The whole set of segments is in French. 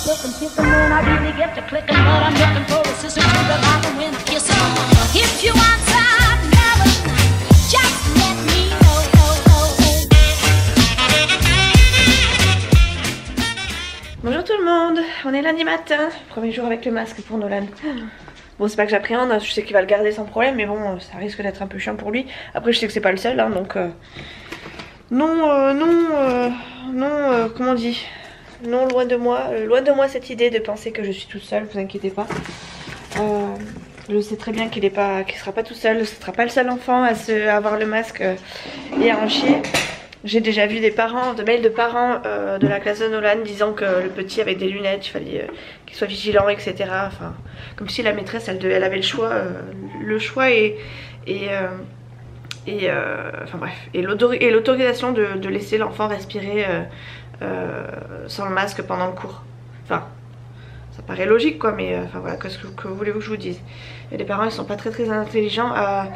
looking, kissing when I really get to clicking, but I'm looking for a sister to the bottom when kissing. If you want some loving, just let me know. Bonjour tout le monde, on est lundi matin, premier jour avec le masque pour Nolan. Bon, c'est pas que j'appréhende, je sais qu'il va le garder sans problème, mais bon, ça risque d'être un peu chiant pour lui. Après, je sais que c'est pas le seul, hein, donc comment on dit? Non, loin de moi cette idée de penser que je suis toute seule, vous inquiétez pas. Je sais très bien qu'il sera pas tout seul, ce sera pas le seul enfant à avoir le masque et à en chier. J'ai déjà vu des mails de parents de la classe de Nolan disant que le petit avait des lunettes, il fallait qu'il soit vigilant, etc. Enfin, comme si la maîtresse elle avait le choix et enfin bref, et l'autorisation de laisser l'enfant respirer sans le masque pendant le cours. Enfin, ça paraît logique quoi, mais enfin voilà, que voulez-vous que je vous dise? Et les parents ils sont pas très intelligents, à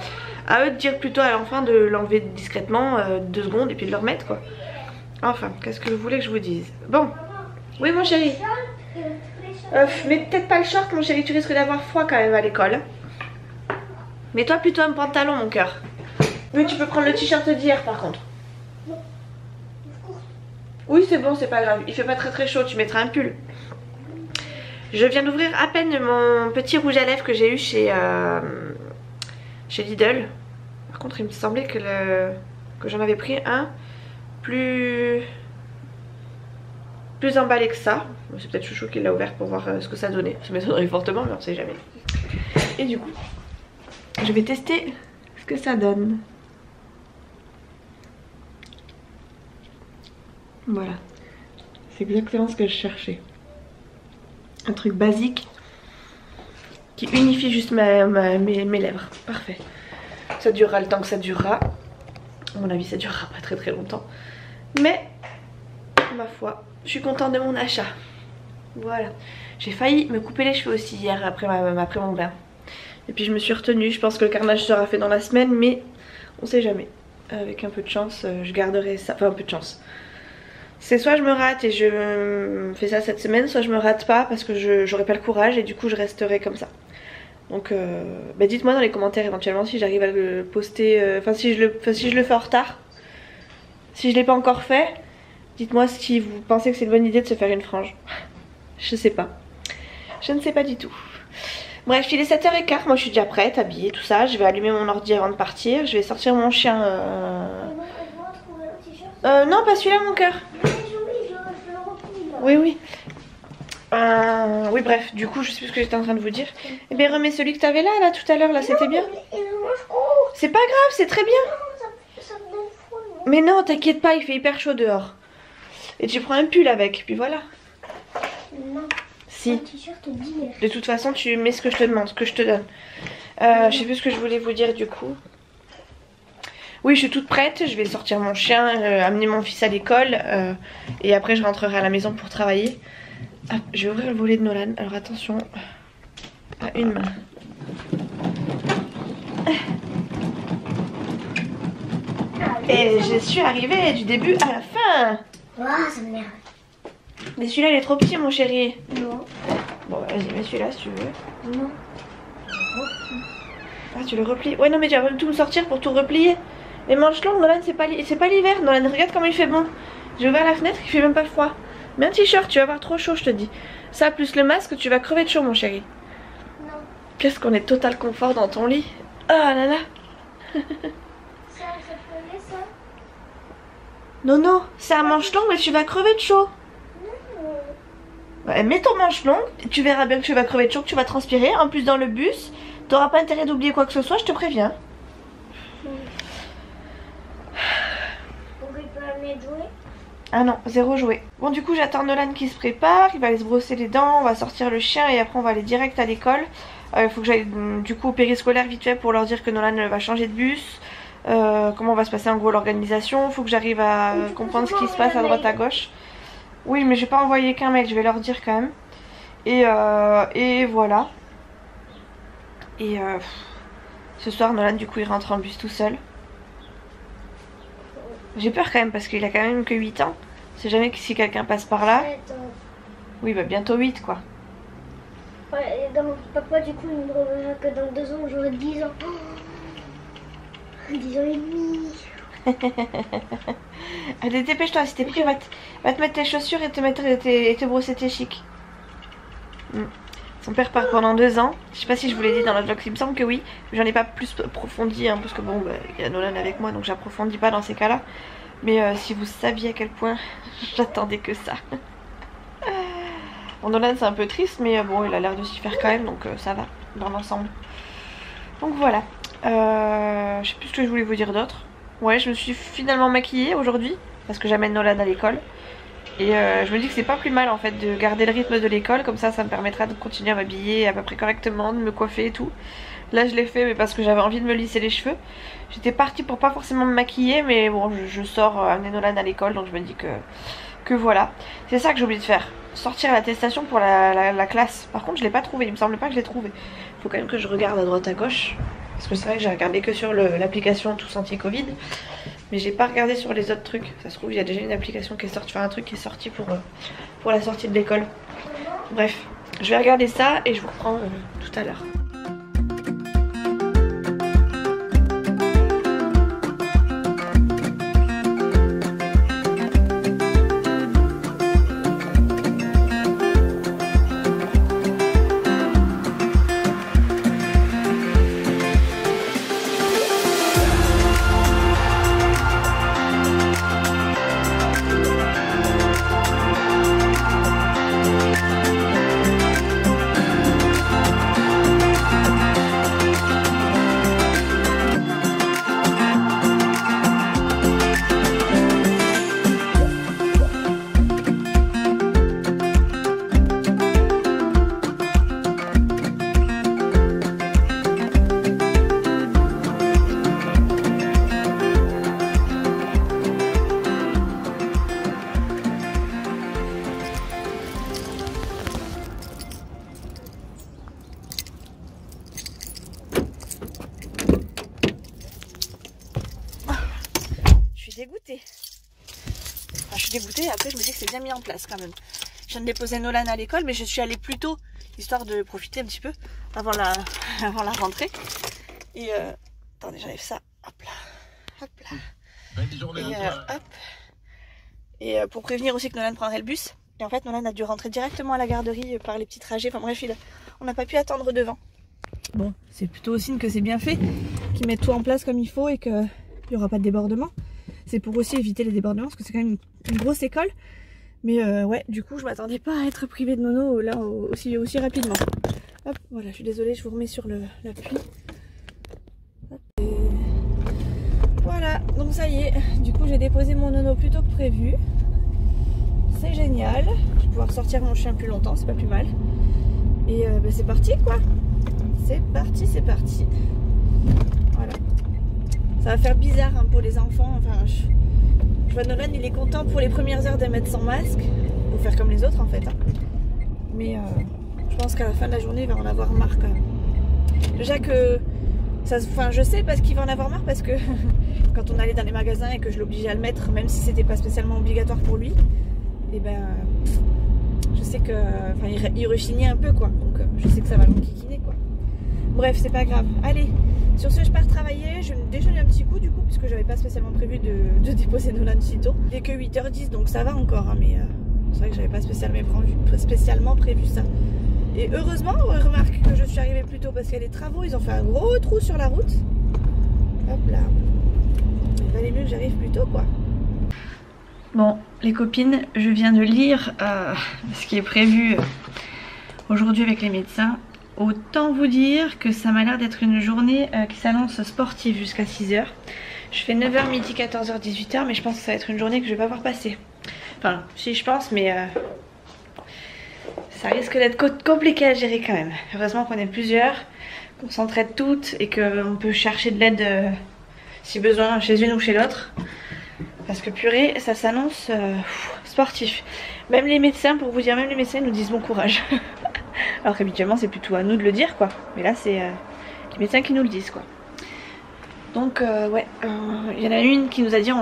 eux de dire plutôt à l'enfant de l'enlever discrètement 2 secondes et puis de le remettre quoi. Enfin, qu'est-ce que vous voulez que je vous dise? Bon, oui mon chéri, mais peut-être pas le short mon chéri, tu risques d'avoir froid quand même à l'école. Mets-toi plutôt un pantalon mon cœur. Oui, tu peux prendre le t-shirt d'hier par contre. Oui c'est bon, c'est pas grave, il fait pas très chaud, tu mettras un pull. Je viens d'ouvrir à peine mon petit rouge à lèvres que j'ai eu chez Lidl. Par contre il me semblait que j'en avais pris un plus emballé que ça. C'est peut-être Chouchou qui l'a ouvert pour voir ce que ça donnait. Ça m'étonnerait fortement mais on sait jamais. Et du coup je vais tester ce que ça donne. Voilà, c'est exactement ce que je cherchais. Un truc basique qui unifie juste mes lèvres. Parfait. Ça durera le temps que ça durera. À mon avis ça durera pas très longtemps. Mais ma foi, je suis contente de mon achat. Voilà. J'ai failli me couper les cheveux aussi hier après mon bain. Et puis je me suis retenue. Je pense que le carnage sera fait dans la semaine, mais on sait jamais. Avec un peu de chance, je garderai ça. Enfin un peu de chance. C'est soit je me rate et je fais ça cette semaine, soit je me rate pas parce que j'aurai pas le courage et du coup je resterai comme ça. Donc bah dites-moi dans les commentaires éventuellement si j'arrive à le poster, enfin si je le fais en retard. Si je l'ai pas encore fait, dites-moi si vous pensez que c'est une bonne idée de se faire une frange. Je sais pas. Je ne sais pas du tout. Bref, il est 7h15, moi je suis déjà prête, habillée, tout ça. Je vais allumer mon ordi avant de partir. Je vais sortir mon chien. Non, pas celui-là mon cœur. Oui. Oui bref, du coup je sais plus ce que j'étais en train de vous dire. Eh bien remets celui que t'avais là tout à l'heure, là c'était bien. C'est pas grave, c'est très bien. Mais non, t'inquiète pas, il fait hyper chaud dehors. Et tu prends un pull avec, puis voilà. Non. Si. De toute façon tu mets ce que je te demande, ce que je te donne. Je sais plus ce que je voulais vous dire du coup. Oui, je suis toute prête, je vais sortir mon chien, amener mon fils à l'école et après je rentrerai à la maison pour travailler. Ah, je vais ouvrir le volet de Nolan, alors attention à une main. Et je suis arrivée du début à la fin. Ah, ça m'énerve. Mais celui-là il est trop petit mon chéri. Non. Bon bah, vas-y, mets celui-là si tu veux. Non. Ah tu le replies. Ouais non mais tu vas pas tout me sortir pour tout replier. Les manches longues, Nolan, c'est pas l'hiver. Nolan, regarde comment il fait bon. J'ai ouvert la fenêtre, il fait même pas froid. Mets un t-shirt, tu vas avoir trop chaud, je te dis. Ça, plus le masque, tu vas crever de chaud, mon chéri. Non. Qu'est-ce qu'on est total confort dans ton lit. Ah là là. Ça pleurait ça? Non, c'est un manche longue, mais tu vas crever de chaud. Non. Ouais, mets ton manche longue, tu verras bien que tu vas crever de chaud, que tu vas transpirer. En plus, dans le bus, t'auras pas intérêt d'oublier quoi que ce soit, je te préviens. Ah non, 0 jouet. Bon du coup j'attends Nolan qui se prépare, il va aller se brosser les dents, on va sortir le chien et après on va aller direct à l'école. Il faut que j'aille du coup au périscolaire vite fait pour leur dire que Nolan va changer de bus. Comment va se passer en gros l'organisation, il faut que j'arrive à comprendre ce qui se passe à droite à gauche. Oui mais je vais pas envoyer qu'un mail, je vais leur dire quand même. Et voilà. Et ce soir Nolan du coup il rentre en bus tout seul. J'ai peur quand même parce qu'il a quand même que 8 ans. C'est jamais que si quelqu'un passe par là. Oui, bah bientôt 8 quoi. Ouais, et donc papa, du coup, il me reverra que dans 2 ans, j'aurai 10 ans. 10 ans et demi. Allez, dépêche-toi, si t'es pris, va te mettre tes chaussures et te brosser tes chics. Son père part pendant 2 ans. Je sais pas si je vous l'ai dit dans le vlog, il me semble que oui. J'en ai pas plus approfondi, hein, parce que bon, bah, il y a Nolan avec moi, donc j'approfondis pas dans ces cas-là. Mais si vous saviez à quel point j'attendais que ça. Bon, Nolan c'est un peu triste, mais bon, il a l'air de s'y faire quand même, donc ça va dans l'ensemble. Donc voilà. Je sais plus ce que je voulais vous dire d'autre. Ouais, je me suis finalement maquillée aujourd'hui parce que j'amène Nolan à l'école. Et je me dis que c'est pas plus mal en fait de garder le rythme de l'école, comme ça me permettra de continuer à m'habiller à peu près correctement, de me coiffer et tout. Là je l'ai fait mais parce que j'avais envie de me lisser les cheveux. J'étais partie pour pas forcément me maquiller, mais bon je sors amener Nolan à l'école, donc je me dis que voilà. C'est ça que j'ai oublié de faire, sortir l'attestation pour la classe. Par contre je l'ai pas trouvé, il me semble pas que je l'ai trouvé. Faut quand même que je regarde à droite à gauche. Parce que c'est vrai que j'ai regardé que sur l'application Tous Anti-Covid. Mais j'ai pas regardé sur les autres trucs. Ça se trouve il y a déjà une application qui est sortie, enfin un truc qui est sorti pour la sortie de l'école. Bref, je vais regarder ça et je vous reprends tout à l'heure. Dégoûtée. Enfin, je suis dégoûtée, après je me dis que c'est bien mis en place quand même. Je viens de déposer Nolan à l'école, mais je suis allée plus tôt, histoire de profiter un petit peu avant la rentrée. Et attendez, j'enlève ça. Hop là. Hop là. Et hop. Et pour prévenir aussi que Nolan prendrait le bus. Et en fait Nolan a dû rentrer directement à la garderie par les petits trajets. Enfin bref, on n'a pas pu attendre devant. Bon, c'est plutôt au signe que c'est bien fait, qu'ils mettent tout en place comme il faut et qu'il n'y aura pas de débordement. C'est pour aussi éviter les débordements parce que c'est quand même une grosse école. Mais ouais, du coup je m'attendais pas à être privée de Nono là aussi rapidement. Hop, voilà, je suis désolée, je vous remets sur l'appui. Voilà, donc ça y est, du coup j'ai déposé mon Nono plus tôt que prévu. C'est génial, je vais pouvoir sortir mon chien plus longtemps, c'est pas plus mal. Et bah, c'est parti quoi. C'est parti, c'est parti. Voilà. Ça va faire bizarre hein, pour les enfants. Enfin, je vois Nolan, il est content pour les premières heures de mettre son masque. Pour faire comme les autres en fait. Hein. Mais je pense qu'à la fin de la journée, il va en avoir marre quand même. Déjà que... Enfin, je sais parce qu'il va en avoir marre parce que quand on allait dans les magasins et que je l'obligeais à le mettre, même si c'était pas spécialement obligatoire pour lui, et ben... je sais que... Enfin, il rechignait un peu quoi. Donc je sais que ça va l'enquiquiner quoi. Bref, c'est pas grave. Allez, sur ce, je pars travailler. Je vais me déjeuner un petit coup du coup, puisque j'avais pas spécialement prévu de déposer Nolan si tôt. Il est que 8h10, donc ça va encore, hein, mais c'est vrai que j'avais pas spécialement prévu ça. Et heureusement, on remarque que je suis arrivée plus tôt parce qu'il y a des travaux. Ils ont fait un gros trou sur la route. Hop là. Il valait mieux que j'arrive plus tôt, quoi. Bon, les copines, je viens de lire ce qui est prévu aujourd'hui avec les médecins. Autant vous dire que ça m'a l'air d'être une journée qui s'annonce sportive jusqu'à 6h. Je fais 9h, midi, 14h, 18h, mais je pense que ça va être une journée que je vais pas voir passer. Enfin, si je pense, mais ça risque d'être compliqué à gérer quand même. Heureusement qu'on est plusieurs, qu'on s'entraide toutes et qu'on peut chercher de l'aide si besoin chez une ou chez l'autre. Parce que purée, ça s'annonce sportif. Même les médecins, pour vous dire, même les médecins nous disent bon courage. Alors qu'habituellement c'est plutôt à nous de le dire quoi. Mais là c'est les médecins qui nous le disent quoi. Donc ouais, il y en a une qui nous a dit on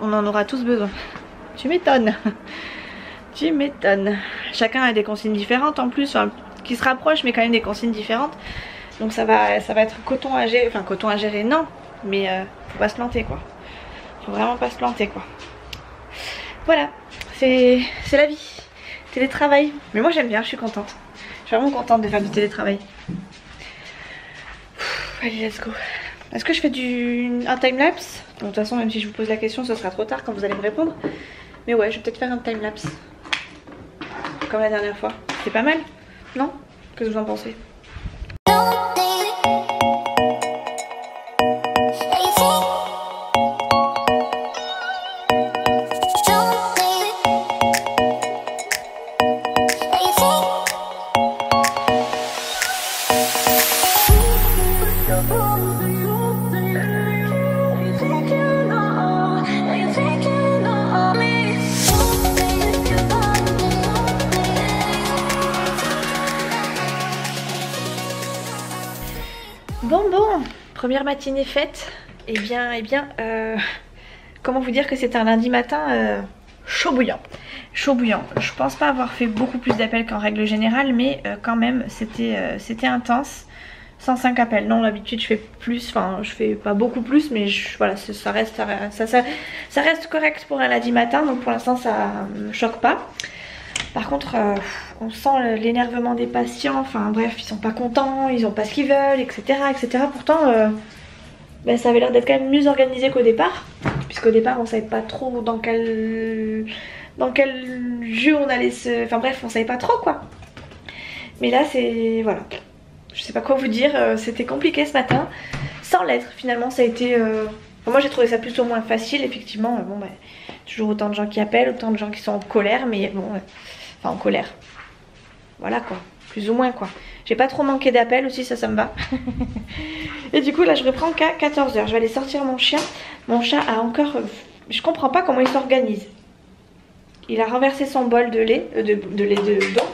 en aura tous besoin. Tu m'étonnes. Tu m'étonnes. Chacun a des consignes différentes en plus, enfin, qui se rapprochent mais quand même des consignes différentes. Donc ça va être coton à gérer, enfin coton à gérer non, mais faut pas se planter quoi. Faut vraiment pas se planter quoi. Voilà, c'est la vie. Télétravail. Mais moi j'aime bien, je suis contente. Je suis vraiment contente de faire du télétravail. Allez, let's go. Est-ce que je fais un timelapse? De toute façon, même si je vous pose la question, ce sera trop tard quand vous allez me répondre. Mais ouais, je vais peut-être faire un timelapse. Comme la dernière fois. C'est pas mal, non? Qu'est-ce que vous en pensez? Bon, première matinée faite. Eh bien, comment vous dire que c'était un lundi matin chaud bouillant. Chaud bouillant. Je pense pas avoir fait beaucoup plus d'appels qu'en règle générale, mais quand même, c'était intense. 105 appels. Non, d'habitude je fais plus, enfin je fais pas beaucoup plus, mais voilà, ça reste correct pour un lundi matin, donc pour l'instant ça me choque pas. Par contre, on sent l'énervement des patients, enfin bref, ils sont pas contents, ils ont pas ce qu'ils veulent, etc. etc. Pourtant, ça avait l'air d'être quand même mieux organisé qu'au départ, puisqu'au départ on savait pas trop dans quel jeu on allait se... Enfin bref, on savait pas trop quoi. Mais là c'est... voilà. Je sais pas quoi vous dire, c'était compliqué ce matin. Sans l'être, finalement ça a été... moi j'ai trouvé ça plus ou moins facile, effectivement. Toujours autant de gens qui appellent, autant de gens qui sont en colère, mais bon... Enfin en colère. Voilà quoi, plus ou moins quoi. J'ai pas trop manqué d'appels aussi, ça me va. Et du coup là je reprends qu'à 14 h. Je vais aller sortir mon chien. Mon chat a encore... je comprends pas comment il s'organise. Il a renversé son bol de lait, d'eau.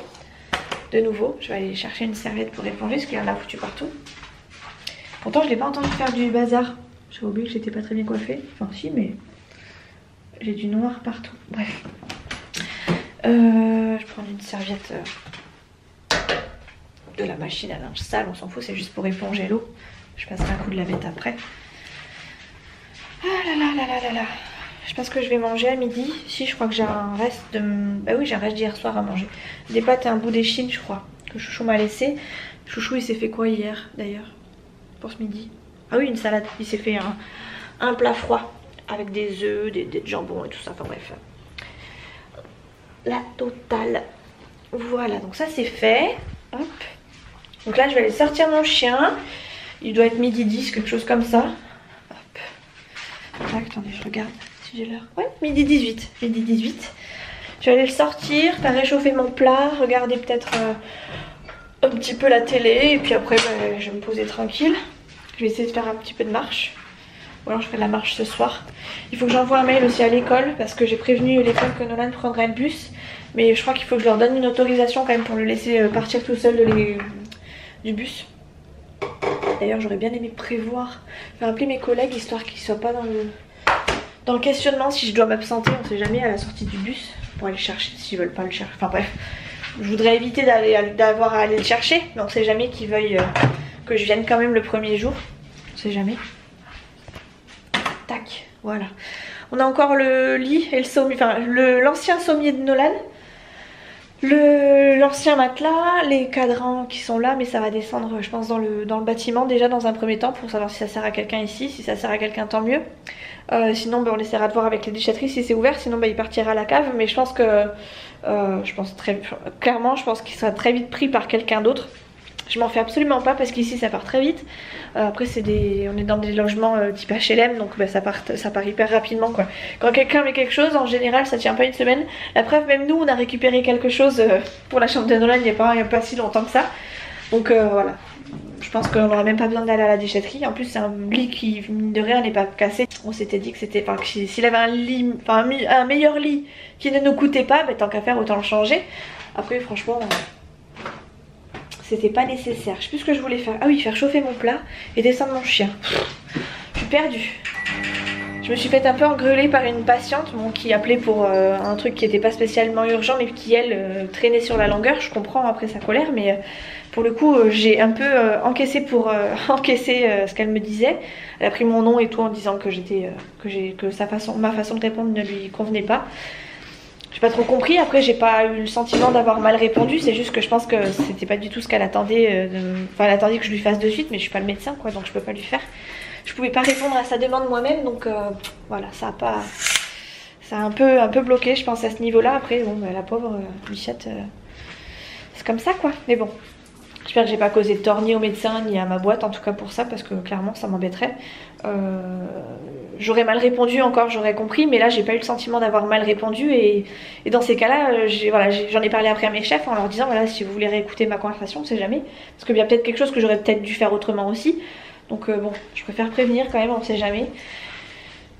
De nouveau, je vais aller chercher une serviette pour éponger parce qu'il en a foutu partout. Pourtant je l'ai pas entendu faire du bazar. J'ai oublié que j'étais pas très bien coiffée. Enfin si, mais j'ai du noir partout. Bref. Je prends une serviette de la machine à linge sale, on s'en fout, c'est juste pour éponger l'eau. Je passerai un coup de lavette après. Ah là là là là là là. Je sais pas ce que je vais manger à midi. Si, je crois que j'ai un reste de... Bah oui, j'ai un reste d'hier soir à manger. Des pâtes et un bout d'échine, je crois, que Chouchou m'a laissé. Chouchou, il s'est fait quoi hier, d'ailleurs, pour ce midi? Ah oui, une salade. Il s'est fait un plat froid, avec des œufs, des jambons et tout ça. Enfin bref. La totale. Voilà, donc ça c'est fait. Hop. Donc là, je vais aller sortir mon chien. Il doit être midi 10, quelque chose comme ça. Hop. Attendez, je regarde si j'ai l'heure. Ouais, midi 18. Midi 18. Je vais aller le sortir, faire réchauffer mon plat, regarder peut-être un petit peu la télé. Et puis après, je vais me poser tranquille. Je vais essayer de faire un petit peu de marche. Ou alors je ferai de la marche ce soir. Il faut que j'envoie un mail aussi à l'école parce que j'ai prévenu l'école que Nolan prendrait le bus. Mais je crois qu'il faut que je leur donne une autorisation quand même pour le laisser partir tout seul du bus. D'ailleurs j'aurais bien aimé prévoir, faire appeler mes collègues histoire qu'ils ne soient pas dans le questionnement si je dois m'absenter, on sait jamais, à la sortie du bus pour aller le chercher s'ils veulent pas le chercher. Enfin bref, je voudrais éviter d'avoir à aller le chercher, mais on sait jamais qu'ils veuillent que je vienne quand même le premier jour. On sait jamais. Tac, voilà. On a encore le lit et le sommier, enfin l'ancien sommier de Nolan. L'ancien matelas, les cadrans qui sont là, mais ça va descendre je pense dans le bâtiment déjà dans un premier temps pour savoir si ça sert à quelqu'un ici. Si ça sert à quelqu'un, tant mieux. Sinon on essaiera de voir avec les déchetteries si c'est ouvert, sinon il partira à la cave. Mais je pense que clairement je pense qu'il sera très vite pris par quelqu'un d'autre. Je m'en fais absolument pas parce qu'ici ça part très vite. Après on est dans des logements type HLM, donc ça part hyper rapidement quoi. Quand quelqu'un met quelque chose, en général ça tient pas une semaine. La preuve, même nous on a récupéré quelque chose pour la chambre de Nolan il n'y a pas si longtemps que ça. Donc voilà, je pense qu'on n'aurait même pas besoin d'aller à la déchetterie. En plus c'est un lit qui mine de rien n'est pas cassé. On s'était dit que c'était, s'il avait un lit, un meilleur lit qui ne nous coûtait pas, tant qu'à faire autant le changer. Après franchement... c'était pas nécessaire. Je sais plus ce que je voulais faire. Ah oui, faire chauffer mon plat et descendre mon chien. Je suis perdue. Je Je me suis fait un peu engueuler par une patiente bon, qui appelait pour un truc qui n'était pas spécialement urgent mais qui elle traînait sur la longueur. Je comprends après sa colère mais pour le coup j'ai un peu encaissé pour encaisser ce qu'elle me disait. Elle a pris mon nom et tout en disant que ma façon de répondre ne lui convenait pas. J'ai pas trop compris, après j'ai pas eu le sentiment d'avoir mal répondu, c'est juste que je pense que c'était pas du tout ce qu'elle attendait, enfin elle attendait que je lui fasse de suite mais je suis pas le médecin quoi donc je peux pas lui faire. Je pouvais pas répondre à sa demande moi-même donc voilà ça a un peu bloqué je pense à ce niveau là. Après bon bah, la pauvre Bichette c'est comme ça quoi mais bon. J'espère que j'ai pas causé de tort ni au médecin ni à ma boîte en tout cas pour ça parce que clairement ça m'embêterait. J'aurais mal répondu encore, j'aurais compris mais là j'ai pas eu le sentiment d'avoir mal répondu et dans ces cas là j'en ai parlé après à mes chefs en leur disant voilà si vous voulez réécouter ma conversation on sait jamais parce qu'il y a peut-être quelque chose que j'aurais peut-être dû faire autrement aussi donc bon je préfère prévenir quand même on sait jamais.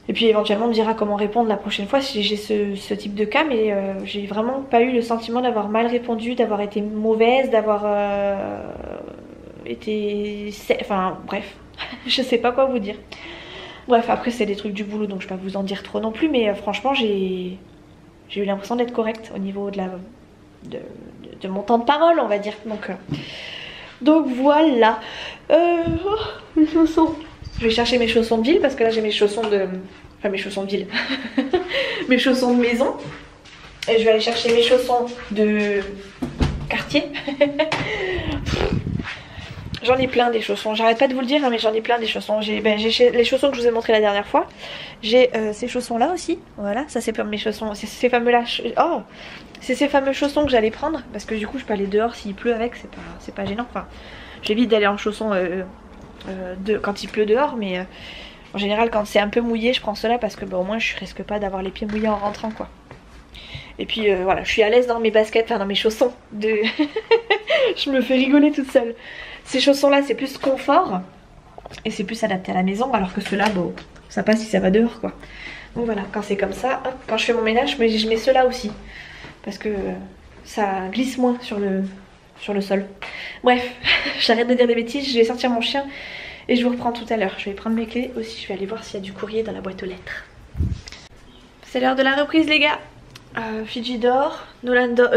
Et puis éventuellement on me dira comment répondre la prochaine fois si j'ai ce type de cas mais j'ai vraiment pas eu le sentiment d'avoir mal répondu, d'avoir été mauvaise, d'avoir été... Enfin bref, je sais pas quoi vous dire. Bref après c'est des trucs du boulot donc je vais pas vous en dire trop non plus mais franchement j'ai eu l'impression d'être correcte au niveau de mon temps de parole on va dire. Donc voilà. Mes chaussons. Je vais chercher mes chaussons de ville parce que là j'ai mes chaussons de... Enfin mes chaussons de ville. Mes chaussons de maison. Et je vais aller chercher mes chaussons de quartier. J'en ai plein des chaussons. J'arrête pas de vous le dire hein, mais j'en ai plein des chaussons. J'ai les chaussons que je vous ai montré la dernière fois. J'ai ces chaussons là aussi. Voilà, ça c'est mes chaussons. C'est ces fameux là. Oh, c'est ces fameux chaussons que j'allais prendre. Parce que du coup je peux aller dehors s'il pleut avec. C'est pas gênant. Enfin, j'évite d'aller en chaussons quand il pleut dehors mais en général quand c'est un peu mouillé je prends cela parce que bah, au moins je risque pas d'avoir les pieds mouillés en rentrant quoi. Et puis voilà je suis à l'aise dans mes baskets, enfin dans mes chaussons je me fais rigoler toute seule. Ces chaussons là c'est plus confort et c'est plus adapté à la maison alors que ceux-là bon ça passe si ça va dehors quoi. Donc voilà quand c'est comme ça hop, quand je fais mon ménage je mets ceux-là aussi parce que ça glisse moins sur le sol. Bref, j'arrête de dire des bêtises, je vais sortir mon chien et je vous reprends tout à l'heure. Je vais prendre mes clés aussi, je vais aller voir s'il y a du courrier dans la boîte aux lettres. C'est l'heure de la reprise les gars. Fidji dort, Nolan dort,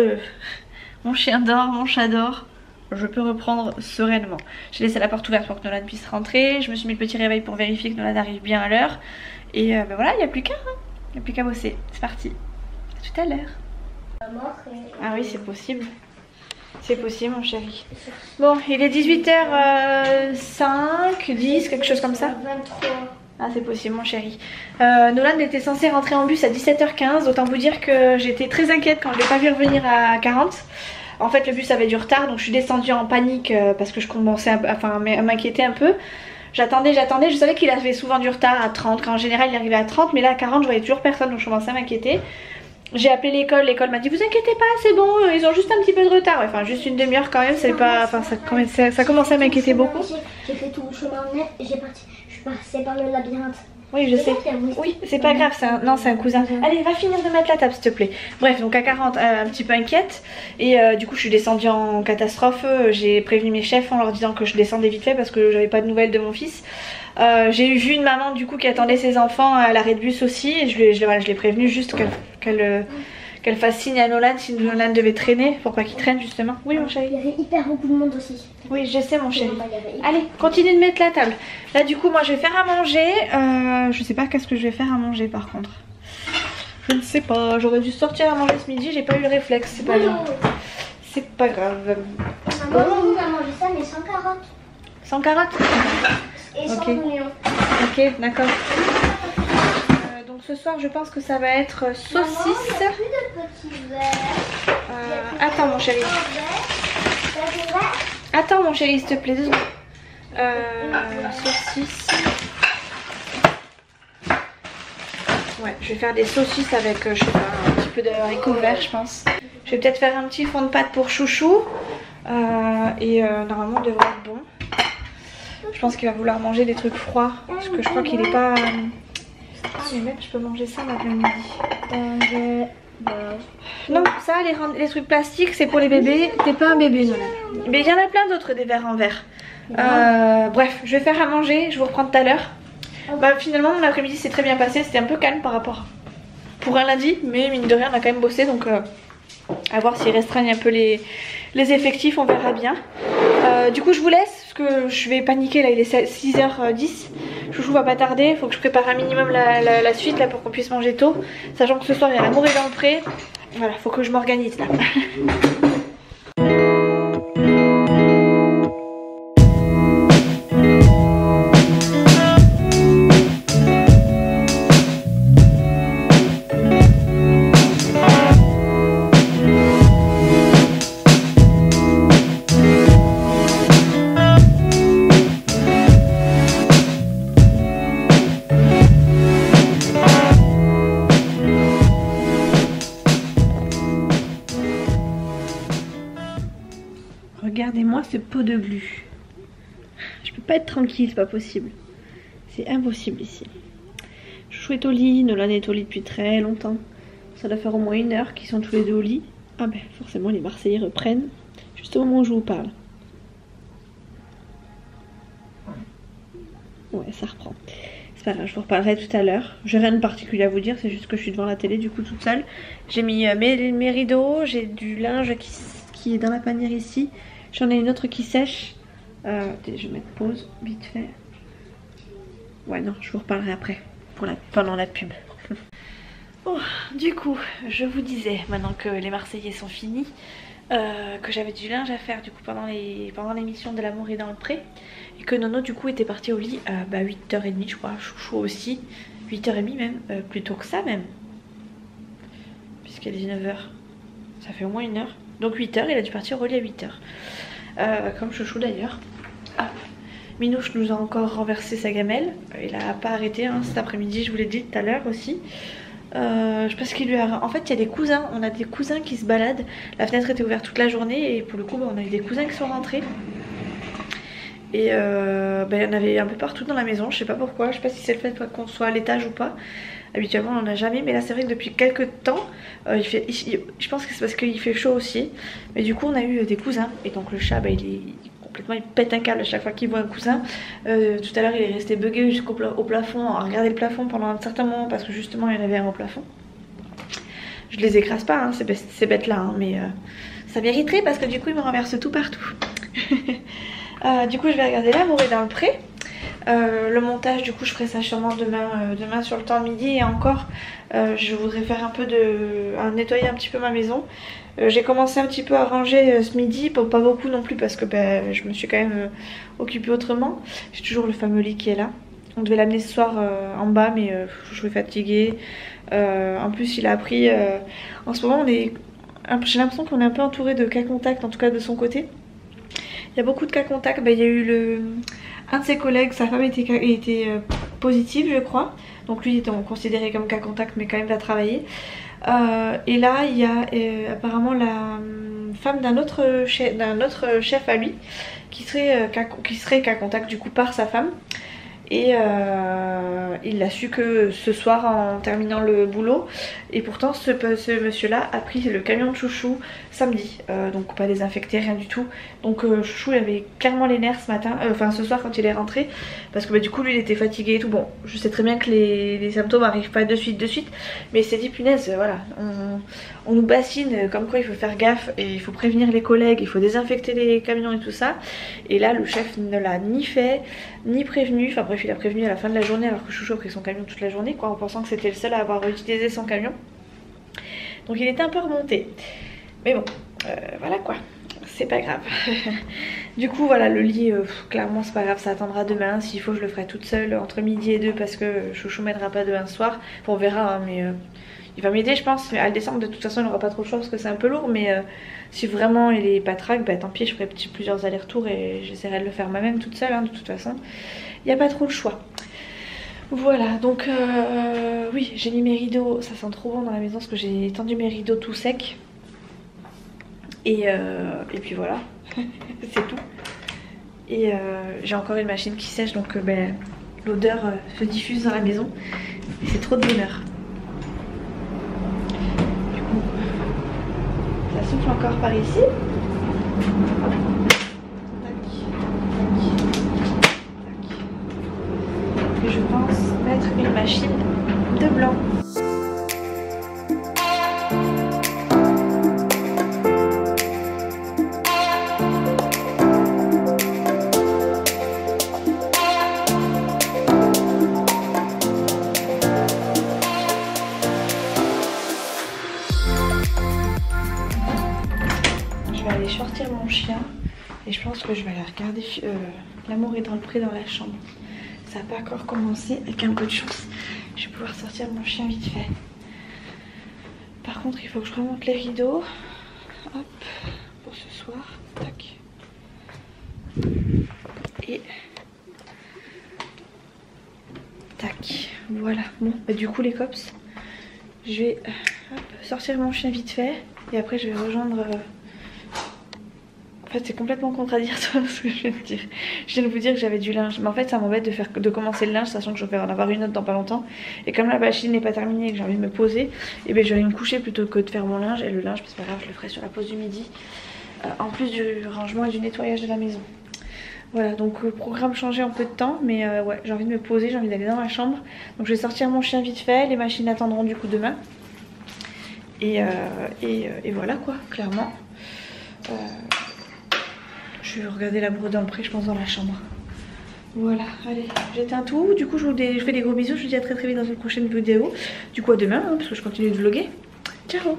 mon chien dort, mon chat dort. Je peux reprendre sereinement. J'ai laissé la porte ouverte pour que Nolan puisse rentrer. Je me suis mis le petit réveil pour vérifier que Nolan arrive bien à l'heure. Et ben voilà, il n'y a plus qu'à il n'y a plus qu'à bosser. C'est parti. À tout à l'heure. Ah oui c'est possible. C'est possible mon chéri. Bon, il est 18h05, 10, quelque chose comme ça. 23. Ah c'est possible mon chéri. Nolan était censé rentrer en bus à 17h15. Autant vous dire que j'étais très inquiète quand je l'ai pas vu revenir à 40. En fait le bus avait du retard donc je suis descendue en panique parce que je commençais à m'inquiéter un peu. J'attendais, je savais qu'il avait souvent du retard à 30, quand en général il arrivait à 30 mais là à 40 je voyais toujours personne donc je commençais à m'inquiéter. J'ai appelé l'école m'a dit vous inquiétez pas c'est bon ils ont juste un petit peu de retard, enfin juste une demi-heure quand même c'est pas, enfin ça commençait à m'inquiéter beaucoup. J'ai fait tout le chemin je suis passée par le labyrinthe. Oui je sais, oui c'est pas grave, non c'est un cousin. Allez va finir de mettre la table s'il te plaît. Bref donc à 40 un petit peu inquiète et du coup je suis descendue en catastrophe, j'ai prévenu mes chefs en leur disant que je descendais vite fait parce que j'avais pas de nouvelles de mon fils. J'ai vu une maman du coup qui attendait ses enfants à l'arrêt de bus aussi et je l'ai prévenue juste qu'elle fasse signe à Nolan si Nolan devait traîner pour pas qu'il traîne justement. Oui mon chéri. Il y avait hyper beaucoup de monde aussi. Oui je sais mon chéri. Allez continue de mettre la table. Là du coup moi je vais faire à manger. Je sais pas qu'est-ce que je vais faire à manger par contre. Je ne sais pas, j'aurais dû sortir à manger ce midi, j'ai pas eu le réflexe, c'est pas grave. C'est pas grave. Maman nous a mangé ça mais sans carottes. Sans carottes. Et sans oignons. Ok, d'accord. Donc ce soir, je pense que ça va être saucisse. Maman, il y a plus de petits verres. Attends mon chéri. Attends mon chéri, s'il te plaît, 2 secondes. Saucisse. Ouais, je vais faire des saucisses avec, je sais pas, un petit peu de haricots verts, je pense. Je vais peut-être faire un petit fond de pâte pour chouchou. Et normalement, il devrait être bon. Je pense qu'il va vouloir manger des trucs froids parce que je crois qu'il est pas... mais même je peux manger ça l'après-midi. Non, ça les trucs plastiques c'est pour les bébés. T'es pas un bébé Nolan. Mais il y en a plein d'autres des verres en verre. Bref, je vais faire à manger, je vous reprends tout à l'heure. Bah finalement mon après-midi s'est très bien passé, c'était un peu calme par rapport pour un lundi, mais mine de rien on a quand même bossé, donc à voir s'ils restreignent un peu les effectifs, on verra bien. Du coup je vous laisse parce que je vais paniquer là, il est 6h10. Chouchou va pas tarder, il faut que je prépare un minimum la suite là pour qu'on puisse manger tôt. Sachant que ce soir il y a l'amour est dans le pré. Voilà, faut que je m'organise là. Regardez-moi ce pot de glu. Je peux pas être tranquille, c'est pas possible. C'est impossible ici. Chouchou est au lit, Nolan est au lit depuis très longtemps. Ça doit faire au moins 1 heure qu'ils sont tous les deux au lit. Ah ben forcément les Marseillais reprennent juste au moment où je vous parle. Ouais, ça reprend. C'est pas grave, je vous reparlerai tout à l'heure. J'ai rien de particulier à vous dire, c'est juste que je suis devant la télé du coup toute seule. J'ai mis mes rideaux, j'ai du linge qui est dans la panière ici. J'en ai une autre qui sèche. Je vais mettre pause vite fait. Ouais non, je vous reparlerai après pendant la pub. Oh, du coup, je vous disais maintenant que les Marseillais sont finis, que j'avais du linge à faire du coup pendant l'émission de l'amour est dans le pré, et que Nono du coup était parti au lit à 8h30 je crois, Chouchou aussi, 8h30 même, plus tôt que ça même, puisqu'il est 19h, ça fait au moins 1 heure, donc 8h, il a dû partir au lit à 8h, comme Chouchou d'ailleurs. Minouche nous a encore renversé sa gamelle, il a pas arrêté hein, cet après-midi, je vous l'ai dit tout à l'heure aussi. Je sais pas ce qu'il lui a... En fait il y a des cousins, on a des cousins qui se baladent. La fenêtre était ouverte toute la journée et pour le coup on a eu des cousins qui sont rentrés. Et il y en avait un peu partout dans la maison, je sais pas pourquoi, je sais pas si c'est le fait qu'on soit à l'étage ou pas. Habituellement on en a jamais, mais là c'est vrai que depuis quelques temps, je pense que c'est parce qu'il fait chaud aussi. Mais du coup on a eu des cousins et donc le chat il pète un câble à chaque fois qu'il voit un cousin. Tout à l'heure il est resté bugué jusqu'au plafond, à regarder le plafond pendant un certain moment parce que justement il y en avait un au plafond. Je les écrase pas hein, ces bêtes là hein, mais ça mériterait parce que du coup ils me renversent tout partout. Du coup je vais regarder l'amour est dans le pré. Le montage du coup je ferai ça sûrement demain sur le temps de midi. Et encore je voudrais faire un peu nettoyer un petit peu ma maison. J'ai commencé un petit peu à ranger ce midi, pas beaucoup non plus parce que je me suis quand même occupée autrement. J'ai toujours le fameux lit qui est là. On devait l'amener ce soir en bas mais je suis fatiguée. En plus il a appris, en ce moment j'ai l'impression qu'on est un peu entouré de cas contacts, en tout cas de son côté. Il y a beaucoup de cas contacts, il y a eu un de ses collègues, sa femme était positive je crois. Donc lui il était considéré comme cas contact mais quand même va travailler. Et là il y a apparemment la femme d'un autre chef à lui qui serait cas contact du coup par sa femme. Et il l'a su que ce soir en terminant le boulot. Et pourtant ce monsieur là a pris le camion de Chouchou samedi, donc pas désinfecté, rien du tout. Donc Chouchou avait clairement les nerfs ce matin, enfin ce soir quand il est rentré, parce que du coup lui il était fatigué et tout. Bon je sais très bien que les symptômes arrivent pas de suite, mais il s'est dit punaise voilà, on nous bassine comme quoi il faut faire gaffe et il faut prévenir les collègues, il faut désinfecter les camions et tout ça. Et là le chef ne l'a ni fait ni prévenu, enfin bref il a prévenu à la fin de la journée alors que Chouchou a pris son camion toute la journée quoi, en pensant que c'était le seul à avoir utilisé son camion. Donc il était un peu remonté. Mais bon, voilà quoi, c'est pas grave. Du coup voilà, le lit, clairement c'est pas grave, ça attendra demain. S'il faut je le ferai toute seule entre midi et 2 parce que Chouchou m'aidera pas demain soir. Bon, on verra hein, mais il va m'aider je pense. Mais à le descendre de toute façon il n'aura pas trop le choix parce que c'est un peu lourd. Mais si vraiment il est pas trac, tant pis, je ferai plusieurs allers-retours et j'essaierai de le faire moi-même toute seule hein, de toute façon. Il n'y a pas trop le choix. Voilà, donc oui, j'ai mis mes rideaux, ça sent trop bon dans la maison parce que j'ai tendu mes rideaux tout secs. Et puis voilà, c'est tout. Et j'ai encore une machine qui sèche donc l'odeur se diffuse dans la maison. Et c'est trop de bonheur. Du coup, ça souffle encore par ici. Et je pense machine de blanc. Je vais aller sortir mon chien et je pense que je vais aller regarder L'amour est dans le pré dans la chambre. Ça n'a pas encore commencé, avec un peu de chance je vais pouvoir sortir mon chien vite fait. Par contre il faut que je remonte les rideaux. Hop, pour ce soir. Tac. Et tac, voilà. Bon, bah, du coup les cops, je vais sortir mon chien vite fait et après je vais rejoindre... En fait c'est complètement contradictoire ce que je viens de dire. Je viens de vous dire que j'avais du linge, mais en fait ça m'embête de commencer le linge sachant que je vais en avoir une autre dans pas longtemps. Et comme la machine n'est pas terminée et que j'ai envie de me poser, et bien je vais aller me coucher plutôt que de faire mon linge. Et le linge c'est pas grave, je le ferai sur la pause du midi, en plus du rangement et du nettoyage de la maison. Voilà, donc le programme changeait en peu de temps, mais ouais, j'ai envie de me poser, j'ai envie d'aller dans ma chambre. Donc je vais sortir mon chien vite fait, les machines attendront du coup demain. Et voilà quoi, clairement. Je vais regarder L'amour dans le pré, je pense, dans la chambre. Voilà, allez, j'éteins tout. Du coup, je fais des gros bisous. Je vous dis à très vite dans une prochaine vidéo. Du coup, à demain, hein, parce que je continue de vlogger. Ciao!